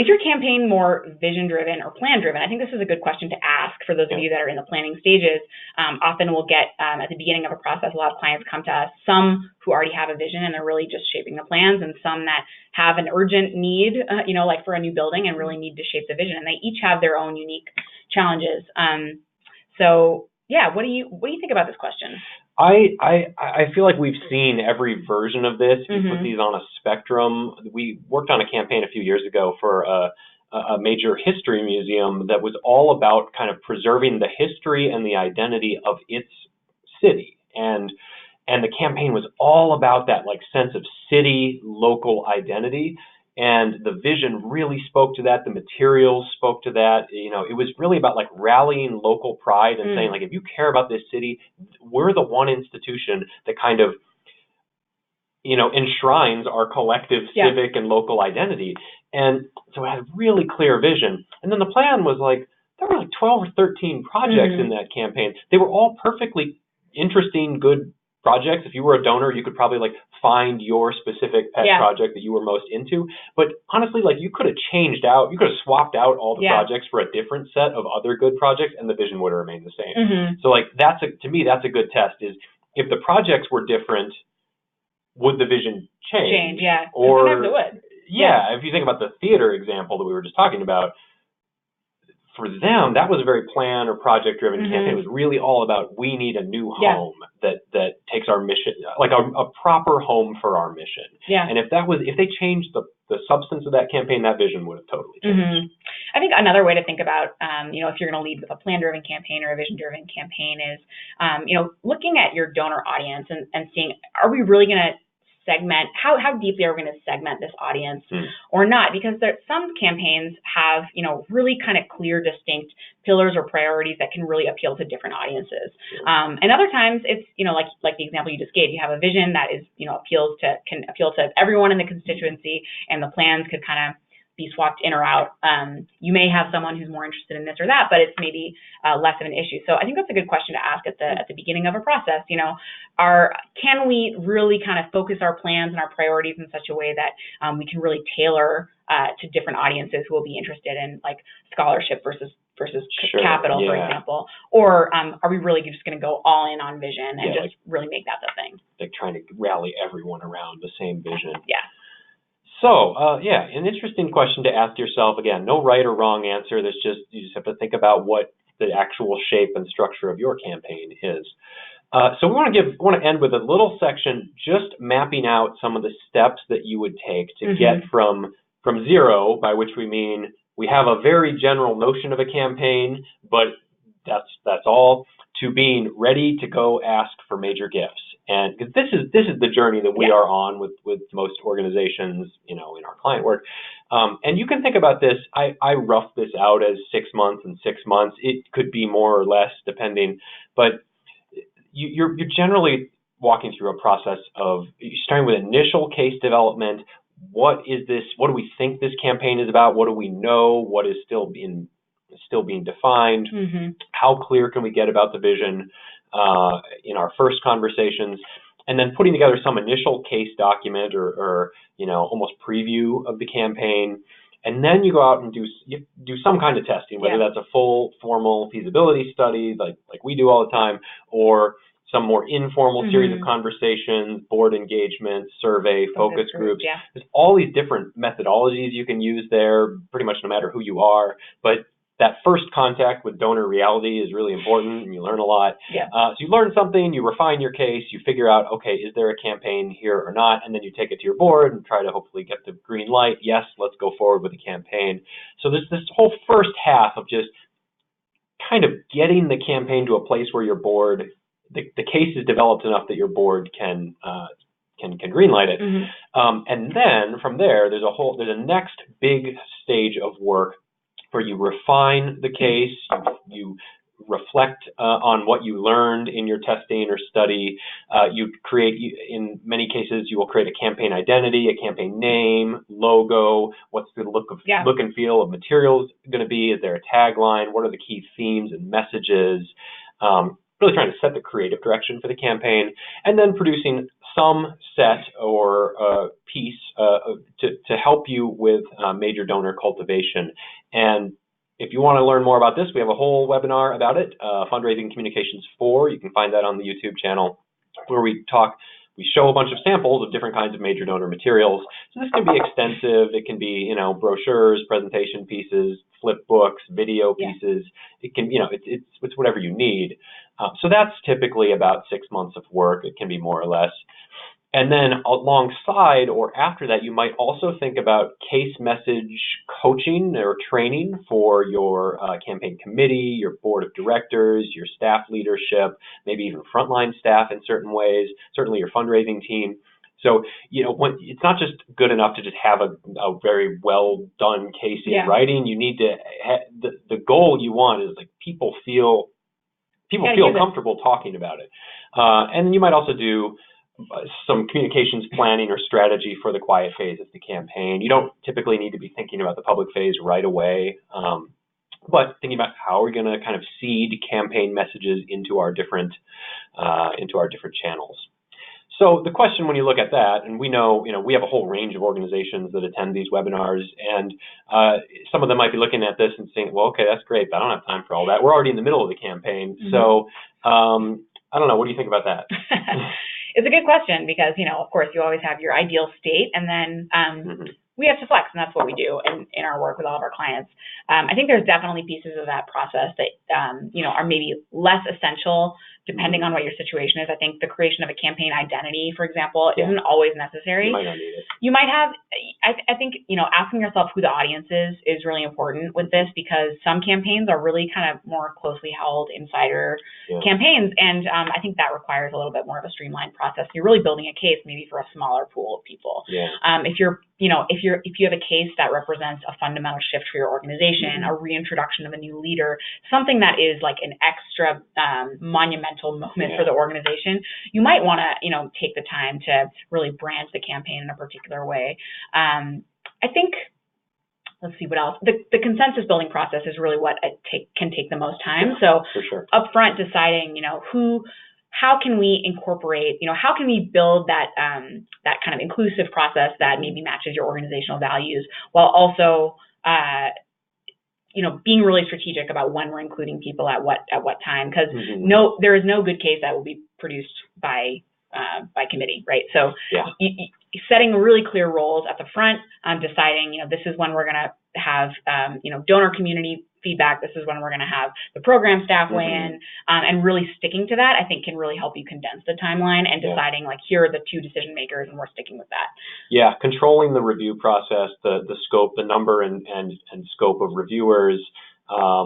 your campaign more vision-driven or plan-driven? I think this is a good question to ask for those of you that are in the planning stages. Often we'll get, at the beginning of a process, a lot of clients come to us, some who already have a vision and they're really just shaping the plans, and some that have an urgent need, like for a new building, and really need to shape the vision. And they each have their own unique challenges. So yeah, what do you think about this question? I feel like we've seen every version of this. We put these on a spectrum. We worked on a campaign a few years ago for a major history museum that was all about kind of preserving the history and the identity of its city. And the campaign was all about that sense of city, local identity. And the vision really spoke to that. The materials spoke to that. It was really about rallying local pride and saying if you care about this city, we're the one institution that kind of enshrines our collective civic and local identity. And so it had a really clear vision. And then the plan was like, there were like 12 or 13 projects in that campaign. They were all perfectly interesting, good projects. If you were a donor, you could probably like find your specific pet project that you were most into. But honestly, like you could have swapped out all the projects for a different set of other good projects, and the vision would have remained the same. So like to me, that's a good test, is if the projects were different, would the vision change? Or sometimes it would. If you think about the theater example that we were just talking about, for them, that was a very plan or project-driven campaign. It was really all about, we need a new home that takes our mission, like a proper home for our mission. And if they changed the substance of that campaign, that vision would have totally changed. I think another way to think about, if you're going to lead with a plan-driven campaign or a vision-driven campaign is, looking at your donor audience and seeing, are we really going to segment, how deeply are we going to segment this audience or not? Because some campaigns have, really kind of clear, distinct pillars or priorities that can really appeal to different audiences. And other times it's, like the example you just gave, you have a vision that is, can appeal to everyone in the constituency, and the plans could kind of be swapped in or out. You may have someone who's more interested in this or that, but it's maybe less of an issue. So I think that's a good question to ask at the beginning of a process. Can we really kind of focus our plans and our priorities in such a way that we can really tailor to different audiences who will be interested in like scholarship versus capital, for example? Or are we really just going to go all in on vision and just really make that the thing? Like trying to rally everyone around the same vision. So, an interesting question to ask yourself. Again, no right or wrong answer. You just have to think about what the actual shape and structure of your campaign is. So we want to end with a little section just mapping out some of the steps that you would take to get from zero, by which we mean we have a very general notion of a campaign, but that's all, to being ready to go ask for major gifts. And because this is the journey that we are on with most organizations, in our client work. And you can think about this. I roughed this out as 6 months and 6 months. It could be more or less depending, but you're generally walking through a process of starting with initial case development. What is this? What do we think this campaign is about? What do we know? What is still being defined? How clear can we get about the vision in our first conversations? And then putting together some initial case document or almost preview of the campaign. And then you go out and do some kind of testing, whether that's a full formal feasibility study like we do all the time, or some more informal series of conversations, board engagement, survey, focus groups. There's all these different methodologies you can use there, pretty much no matter who you are. But that first contact with donor reality is really important, and you learn a lot. So you learn something, you refine your case, you figure out, okay, is there a campaign here or not? And then you take it to your board and try to hopefully get the green light. Yes, let's go forward with the campaign. So there's this whole first half of just kind of getting the campaign to a place where your board, the case is developed enough that your board can greenlight it. And then from there, there's a next big stage of work where you refine the case, you reflect on what you learned in your testing or study. You create, in many cases, you will create a campaign identity, a campaign name, logo. What's the look and feel of materials going to be? Is there a tagline? What are the key themes and messages? Really trying to set the creative direction for the campaign, and then producing some set or piece to help you with major donor cultivation. And if you want to learn more about this, we have a whole webinar about it, Fundraising Communications 4. You can find that on the YouTube channel, where we show a bunch of samples of different kinds of major donor materials. So this can be extensive. It can be, brochures, presentation pieces, flip books, video pieces. It can, it's whatever you need. So that's typically about 6 months of work. It can be more or less. And then alongside or after that, you might also think about case message coaching or training for your campaign committee, your board of directors, your staff leadership, maybe even frontline staff in certain ways, certainly your fundraising team. So, it's not just good enough to just have a very well done case in writing. You need to, the goal you want is like people feel comfortable talking about it. And you might also do some communications planning or strategy for the quiet phase of the campaign. You don't typically need to be thinking about the public phase right away, but thinking about how we're going to kind of seed campaign messages into our different channels. So the question when you look at that, and we know, we have a whole range of organizations that attend these webinars, and some of them might be looking at this and saying, well, okay, that's great, but I don't have time for all that. We're already in the middle of the campaign. Mm-hmm. So I don't know, what do you think about that? It's a good question because, of course, you always have your ideal state, and then we have to flex, and that's what we do in our work with all of our clients. I think there's definitely pieces of that process that, are maybe less essential depending on what your situation is. I think the creation of a campaign identity, for example, isn't always necessary. You might not need it. You might have, I think, asking yourself who the audience is really important with this, because some campaigns are really kind of more closely held insider campaigns. And I think that requires a little bit more of a streamlined process. You're really building a case maybe for a smaller pool of people. Yeah. If you have a case that represents a fundamental shift for your organization, a reintroduction of a new leader, something that is like an extra monumental moment for the organization, you might want to, take the time to really brand the campaign in a particular way. I think, let's see what else. The consensus building process is really what can take the most time. So for sure. Upfront deciding, how can we incorporate, how can we build that kind of inclusive process that maybe matches your organizational values, while also being really strategic about when we're including people at what time, because there is no good case that will be produced by committee, right? So setting really clear roles at the front, deciding, this is when we're going to have, donor community feedback. This is when we're going to have the program staff weigh in, and really sticking to that, I think, can really help you condense the timeline and deciding like, here are the two decision makers and we're sticking with that. Yeah, controlling the review process, the scope, the number and scope of reviewers. I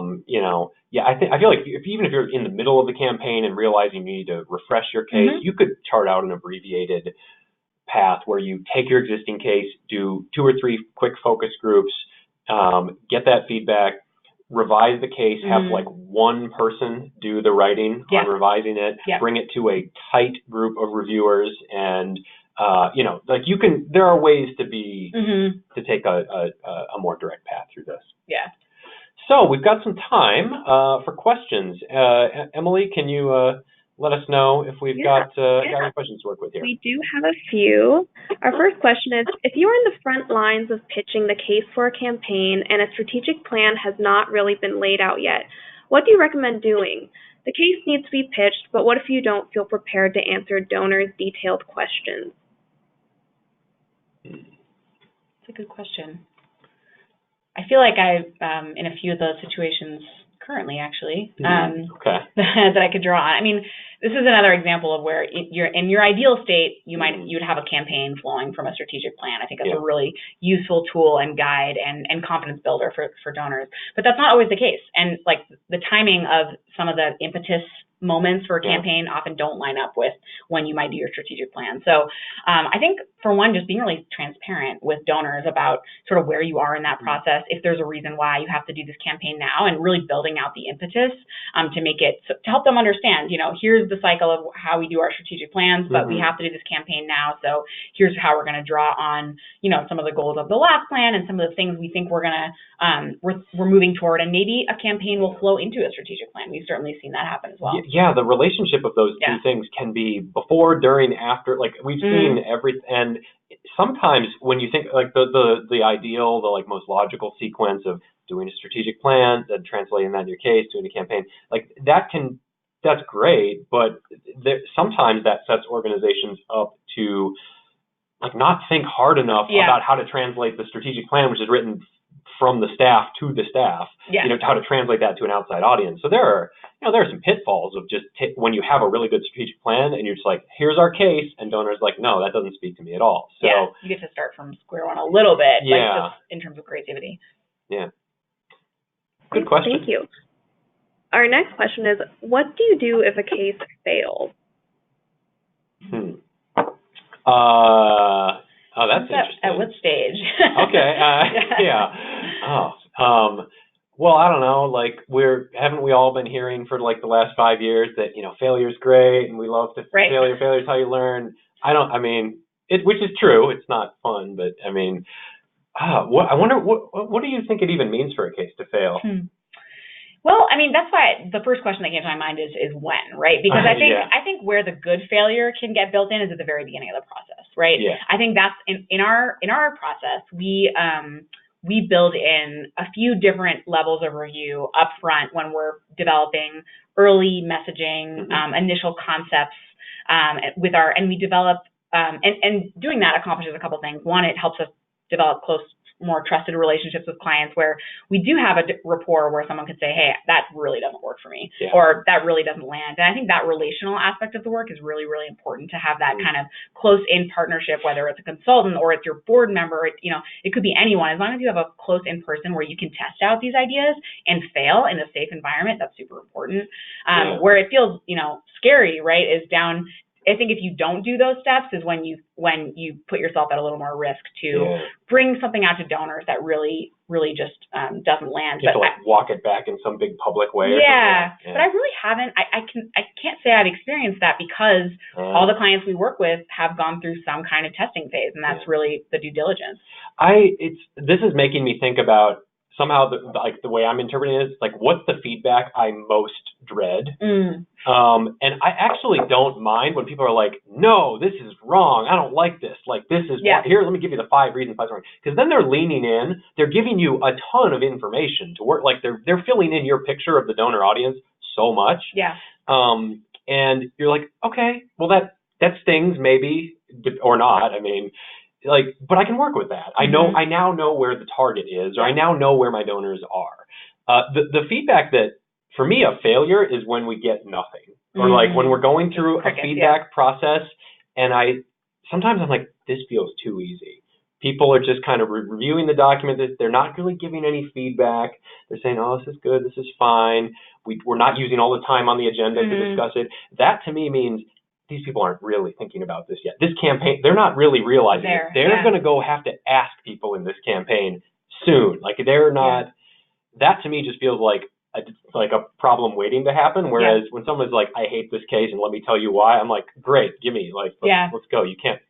feel like even if you're in the middle of the campaign and realizing you need to refresh your case, you could chart out an abbreviated path where you take your existing case, do 2 or 3 quick focus groups, get that feedback, revise the case, have like one person do the writing on revising it, bring it to a tight group of reviewers, and there are ways to take a more direct path through this. Yeah. So we've got some time for questions. Emily, can you let us know if we've got any questions to work with here? We do have a few. Our first question is, if you are in the front lines of pitching the case for a campaign and a strategic plan has not really been laid out yet, what do you recommend doing? The case needs to be pitched, but what if you don't feel prepared to answer donors' detailed questions? That's a good question. I feel like I've in a few of those situations currently, actually, that I could draw on. I mean, this is another example of where you're in your ideal state, you'd have a campaign flowing from a strategic plan. I think that's a really useful tool and guide and confidence builder for donors. But that's not always the case. And like the timing of some of the impetus moments for a campaign often don't line up with when you might do your strategic plan. So I think, for one, just being really transparent with donors about sort of where you are in that process, if there's a reason why you have to do this campaign now, and really building out the impetus to help them understand, here's the cycle of how we do our strategic plans, but we have to do this campaign now. So here's how we're going to draw on, some of the goals of the last plan and some of the things we think we're going to, we're moving toward, and maybe a campaign will flow into a strategic plan. We've certainly seen that happen as well. Yeah, the relationship of those two things can be before, during, after. Like we've seen and sometimes when you think like the ideal, the like most logical sequence of doing a strategic plan, then translating that in your case, doing a campaign, like that's great, but sometimes that sets organizations up to like not think hard enough about how to translate the strategic plan, which is written from the staff to the staff, how to translate that to an outside audience. So there are some pitfalls of just when you have a really good strategic plan and you're just like, here's our case, and donors like, no, that doesn't speak to me at all. So you get to start from square one a little bit, like just in terms of creativity. Yeah. Good question. Thank you. Our next question is, what do you do if a case fails? Oh, that's interesting. At what stage? Well, I don't know. Like, haven't we all been hearing for like the last 5 years that failure's great and we love to failure. Failure's how you learn. which is true. It's not fun, but I mean, I wonder what do you think it even means for a case to fail? Well, I mean, that's why the first question that came to my mind is when, right? Because I think where the good failure can get built in is at the very beginning of the process, right? Yeah. I think that's in our process, we build in a few different levels of review up front when we're developing early messaging, initial concepts and we develop and doing that accomplishes a couple things. One, it helps us develop close, more trusted relationships with clients where we do have a rapport where someone could say, hey, that really doesn't work for me, or that really doesn't land. And I think that relational aspect of the work is really, really important to have that kind of close-in partnership, whether it's a consultant or it's your board member, it could be anyone. As long as you have a close-in person where you can test out these ideas and fail in a safe environment, that's super important. Where it feels, scary, right, is down. I think if you don't do those steps is when you put yourself at a little more risk to bring something out to donors that really, really just doesn't land. You have to walk it back in some big public way. But I really haven't. I can't say I've experienced that because all the clients we work with have gone through some kind of testing phase, and that's really the due diligence. This is making me think about somehow the way I'm interpreting it is like, what's the feedback I most dread? And I actually don't mind when people are like, no, this is wrong. I don't like this. Like, this is here. Let me give you the 5 reasons why it's wrong. Because then they're leaning in. They're giving you a ton of information to work. Like they're filling in your picture of the donor audience so much. And you're like, okay, well that stings maybe or not. I mean, but I can work with that. I now know where the target is, or I now know where my donors are. The feedback that, for me, a failure is when we get nothing, or like when we're going through a feedback process, and sometimes I'm like, this feels too easy. People are just kind of reviewing the document. They're not really giving any feedback. They're saying, oh, this is good, this is fine. We're not using all the time on the agenda to discuss it. That to me means these people aren't really thinking about this yet. This campaign, they're not really realizing it. They're going to have to ask people in this campaign soon. Like they're not, that to me just feels like a problem waiting to happen. Whereas when someone's like, I hate this case and let me tell you why, I'm like, great, give me, let's go. You can't,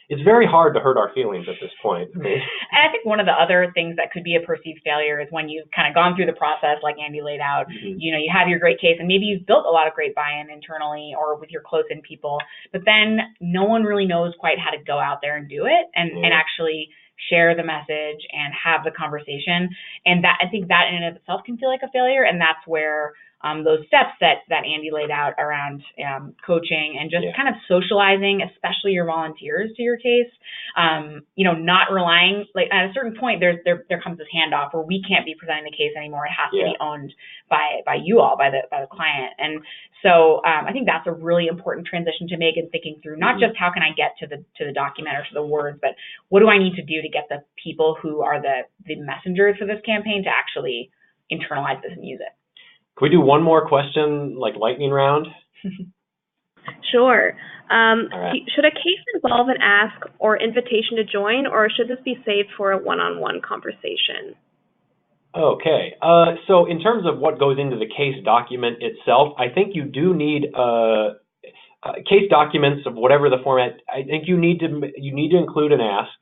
it's very hard to hurt our feelings at this point. And I think one of the other things that could be a perceived failure is when you've kind of gone through the process, like Andy laid out, you have your great case and maybe you've built a lot of great buy-in internally or with your close-in people, but then no one really knows quite how to go out there and do it and actually share the message and have the conversation. And that, I think that in and of itself can feel like a failure. And that's where those steps that Andy laid out around coaching and just kind of socializing, especially your volunteers to your case, not relying, like at a certain point, there comes this handoff where we can't be presenting the case anymore. It has to be owned by you all, by the client. And so I think that's a really important transition to make in thinking through not just how can I get to the document or to the words, but what do I need to do to get the people who are the messengers for this campaign to actually internalize this and use it. Can we do one more question, like lightning round? Sure. Right. Should a case involve an ask or invitation to join, or should this be saved for a one-on-one conversation? Okay. So in terms of what goes into the case document itself, I think you do need case documents of whatever the format. I think you need to include an ask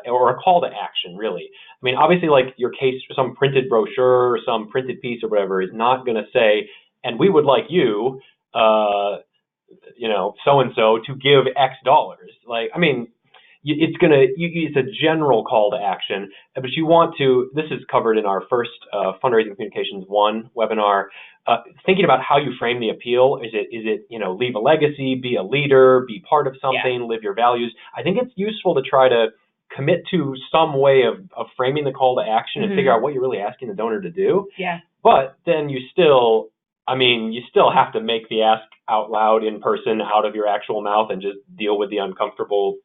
or a call to action, really. I mean, obviously, like your case, some printed brochure or some printed piece or whatever is not going to say, and we would like you, so-and-so to give X dollars. Like, I mean, it's a general call to action, but you want to, this is covered in our first Fundraising Communications 1 webinar, thinking about how you frame the appeal. Is it leave a legacy, be a leader, be part of something, live your values. I think it's useful to try to commit to some way of framing the call to action and figure out what you're really asking the donor to do. But then you still have to make the ask out loud in person, out of your actual mouth, and just deal with the uncomfortable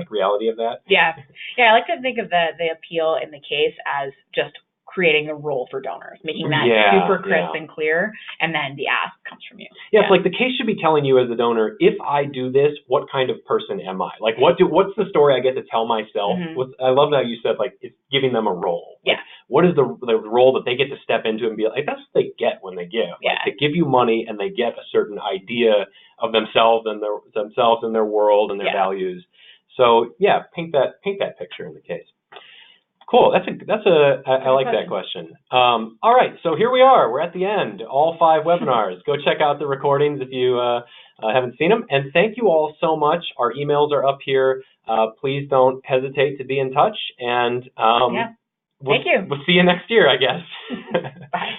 reality of that. I like to think of the appeal in the case as just creating a role for donors, making that super crisp and clear, and then the ask comes from you. It's like the case should be telling you as a donor, if I do this, what kind of person am I? Like, what's the story I get to tell myself? I love that you said, like, it's giving them a role. Like, what is the role that they get to step into and be like, that's what they get when they give. Like, they give you money and they get a certain idea of themselves and their world and their values. So yeah, paint that picture in the case. Cool. I like that question. All right. So here we are. We're at the end. All 5 webinars. Go check out the recordings if you haven't seen them. And thank you all so much. Our emails are up here. Please don't hesitate to be in touch. And Thank you. We'll see you next year, I guess. Bye.